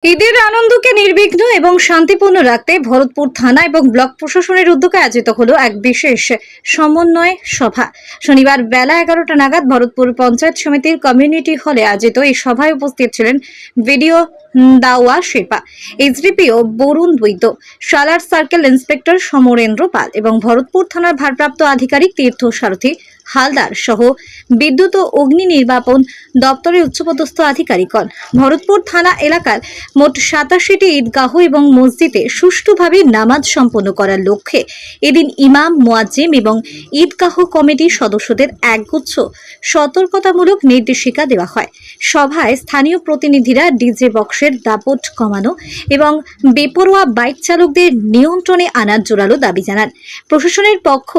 ঈদের আনন্দকে নির্বিঘ্ন এবং শান্তিপূর্ণ রাখতে ভরতপুর থানা এবং ব্লক প্রশাসনের উদ্যোগে আয়োজিত হলো এক বিশেষ সমন্বয় সভা। শনিবার বেলা 11টা নাগাদ ভরতপুর পঞ্চায়েত সমিতির কমিউনিটি হলে আয়োজিত এই সভায় উপস্থিত ছিলেন ভিডিও দাওয়া শেরপা, এসডিপিও বরুণ বৈদ্য, সালার সার্কেল ইন্সপেক্টর সমরেন্দ্র পাল এবং ভরতপুর থানার ভারপ্রাপ্ত আধিকারিক তীর্থ সারথী হালদার সহ বিদ্যুৎ ও অগ্নি নির্বাপন দপ্তরের উচ্চপদস্থ আধিকারিকগণ। ভরতপুর থানা এলাকার মোট 87টি ঈদগাহ এবং মসজিদে সুষ্ঠুভাবে নামাজ সম্পন্ন করার লক্ষ্যে এদিন ইমাম, মুয়াজ্জিম এবং ঈদগাহ কমিটির সদস্যদের একগুচ্ছ সতর্কতামূলক নির্দেশিকা দেওয়া হয়। সভায় স্থানীয় প্রতিনিধিরা ডিজে বক্সের দাপট কমানো এবং বেপরোয়া বাইক চালকদের নিয়ন্ত্রণে আনার জোরালো দাবি জানান। প্রশাসনের পক্ষ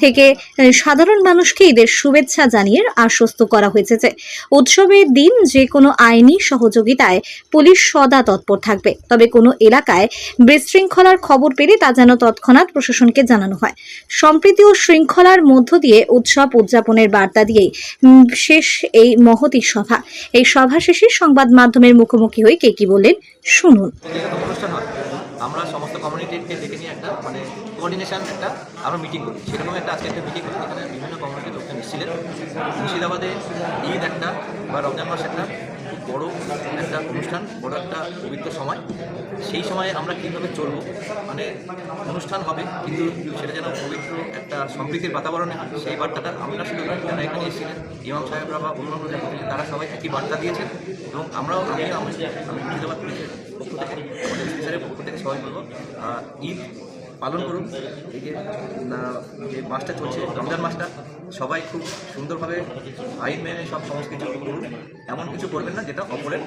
থেকে সাধারণ মানুষকে ঈদের শুভেচ্ছা জানিয়ে আশ্বস্ত করা হয়েছে যে উৎসবের দিন যে কোনো আইনি সহযোগিতায় পুলিশ সদা তৎপর থাকবে, তবে কোনো এলাকায় বিশৃঙ্খলার খবর পেলে তা যেন তৎক্ষণাৎ প্রশাসনকে জানানো হয়। সম্প্রীতি ও শৃঙ্খলার মধ্য দিয়ে উৎসব উদযাপনের বার্তা দিয়েই শেষ এই মহতী সভা। এই সভা শেষে সংবাদ মাধ্যমের মুখোমুখি হয়ে কে কি বললেন শুনুন। আমরা সমস্ত কমিউনিটিকে ডেকে নিয়ে একটা কোঅর্ডিনেশন আমরা মিটিং করি। সেরকম আজকে একটা মিটিং করি, এখানে বিভিন্ন কমিউনিটির লোকজন এসেছিলেন। মুর্শিদাবাদে ঈদ বা রমজান মাস খুব বড় একটা অনুষ্ঠান, বড় একটা পবিত্র সময়। সেই সময়ে আমরা কীভাবে চলবো, অনুষ্ঠান হবে কিন্তু সেটা যেন পবিত্র একটা সম্প্রীতির বাতাবরণে হয়, সেই বার্তাটা আমরা শুধু যারা এখানে এসেছিলেন ইমাম সাহেবরা বা অন্যান্য যারা তারা সবাই একই বার্তা দিয়েছেন। এবং আমি মুর্শিদাবাদ পুলিশের পক্ষ থেকে, আমাদের অফিসারের পক্ষ থেকে সবাই বলবো, ঈদ পালন করুন। এই যে মাসটা চলছে রমজান মাসটা, সবাই খুব সুন্দরভাবে আইন মেনে সমস্ত কিছু করুন। এমন কিছু করবেন না যেটা অপরের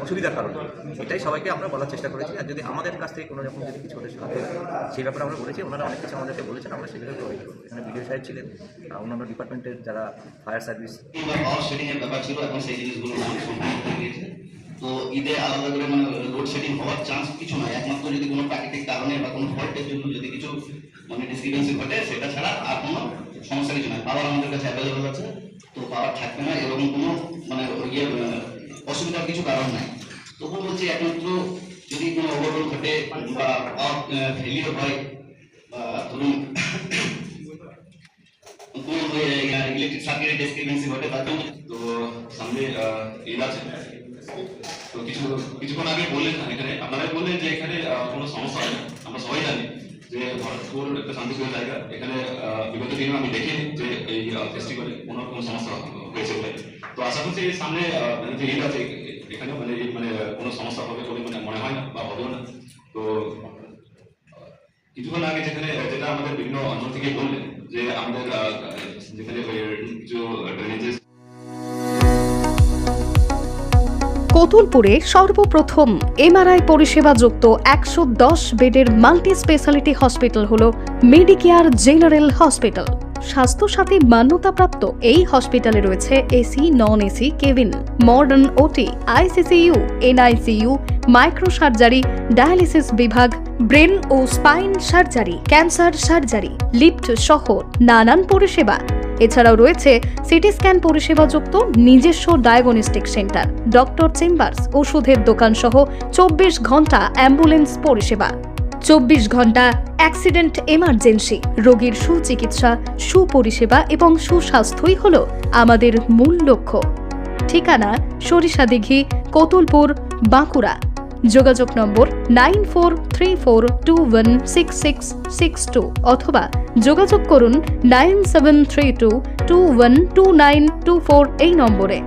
অসুবিধার কারণে। এটাই সবাইকে আমরা বলার চেষ্টা করেছি। আর যদি আমাদের কাছ থেকে কোনো রকম যদি কিছু হতে থাকে সেই ব্যাপারে আমরা বলেছি, ওনারা অনেক কিছু আমাদেরকে বলেছেন, আমরা সেগুলো প্রোভাইড করবো। এখানে বিডিও সাহেব ছিলেন, অন্যান্য ডিপার্টমেন্টের যারা ফায়ার সার্ভিস ব্যাপার ছিল, এখন সেই জিনিসগুলো তো ঈদে আলাদা করে লোডশেডিং হওয়ার চান্স কিছু নয়, একমাত্র যদি কোনো প্রাকৃতিক কারণে বা কোনো ফল্টের জন্য যদি কিছু ডিসক্রিপেন্সি ঘটে সেটা ছাড়া আর কোনো সমস্যা কিছু নয়। পাওয়ার আমাদের কাছে অ্যাভেলেবল আছে, তো পাওয়ার থাকবে না এরকম কোনো অসুবিধার কিছু কারণ নাই। তবু বলছি একমাত্র যদি কোনো অঘটন ঘটে বা ফেলিওর হয় বা ধরুন কোনো ইলেকট্রিক সার্কিটের ডিসক্রিপেন্সি ঘটে, তার জন্য তো সামনে ঈদ আছে। তো কিছুক্ষণ আগে বললেন এখানে আপনারাই বললেন যে এখানে কোনো সমস্যা হয় না। আমরা সবাই জানি যে ভরতপুর একটা শান্তিপ্রিয় জায়গা। এখানে বিগত দিনে আমি দেখিনি যে এই ফেস্টিভ্যালে কোনো সমস্যা হয়েছে বলে। তো আশা করছি সামনে যে ঈদ আছে এখানে কোনো সমস্যা হবে বলে মনে হয় না বা হবেও না। তো কিছুক্ষণ আগে যেটা আমাদের বিভিন্ন অঞ্চল থেকে বললেন যে আমাদের যেখানে কিছু ড্রেনেজেস। কতুলপুরে সর্বপ্রথম এমআরআই পরিষেবা যুক্ত 110 বেডের মাল্টি স্পেশালিটি হসপিটাল হল মেডিকেয়ার জেনারেল হসপিটাল। স্বাস্থ্যসাথী মান্যতাপ্রাপ্ত এই হসপিটালে রয়েছে AC, non AC cabin, modern OT, ICCU, NICU, micro surgery, dialysis বিভাগ, ব্রেন ও spine surgery, cancer surgery, lift সহ নানান পরিষেবা। এছাড়াও রয়েছে সিটি স্ক্যান পরিষেবা যুক্ত নিজস্ব ডায়াগনস্টিক সেন্টার, ডক্টর চেম্বার্স, ওষুধের দোকান সহ 24 ঘন্টা অ্যাম্বুলেন্স পরিষেবা, 24 ঘন্টা অ্যাক্সিডেন্ট এমার্জেন্সি। রোগীর সুচিকিৎসা, সুপরিষেবা এবং সুস্বাস্থ্যই হল আমাদের মূল লক্ষ্য। ঠিকানা সরিষাদিঘি, কতুলপুর, বাঁকুড়া। যোগাযোগ নম্বর 9434216662 অথবা যোগাযোগ করুন 9732212924 এই নম্বরে।